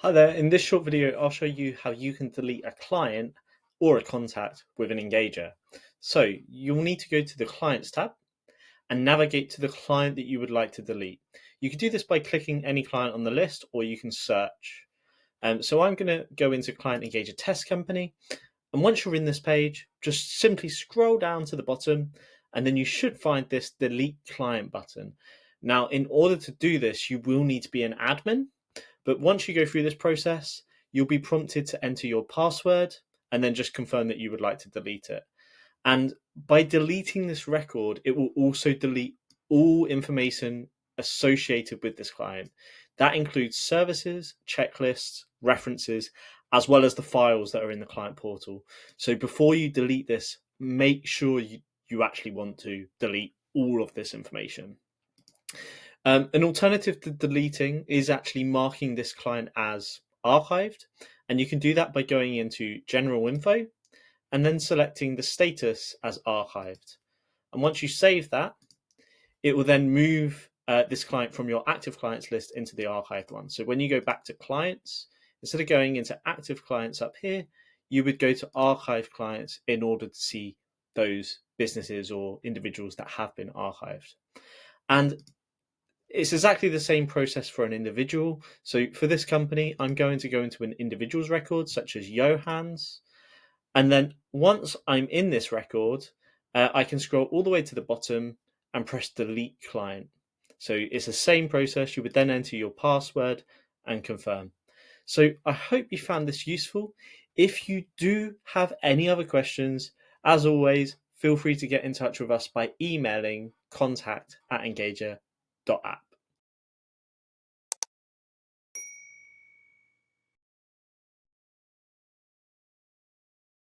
Hi there, in this short video I'll show you how you can delete a client or a contact with an engager. So you'll need to go to the Clients tab and navigate to the client that you would like to delete. You can do this by clicking any client on the list or you can search. So I'm going to go into Client Engager Test Company, and once you're in this page, just simply scroll down to the bottom and then you should find this Delete Client button. Now in order to do this you will need to be an admin. But once you go through this process, you'll be prompted to enter your password and then just confirm that you would like to delete it. And by deleting this record, it will also delete all information associated with this client. That includes services, checklists, references, as well as the files that are in the client portal. So before you delete this, make sure you actually want to delete all of this information. An alternative to deleting is actually marking this client as archived, and you can do that by going into General Info and then selecting the status as archived. And once you save that, it will then move this client from your active clients list into the archived one. So when you go back to clients, instead of going into active clients up here, you would go to archive clients in order to see those businesses or individuals that have been archived. And it's exactly the same process for an individual. So for this company, I'm going to go into an individual's record, such as Johann's. And then once I'm in this record, I can scroll all the way to the bottom and press delete client. So it's the same process. You would then enter your password and confirm. So I hope you found this useful. If you do have any other questions, as always, feel free to get in touch with us by emailing contact@engager.app.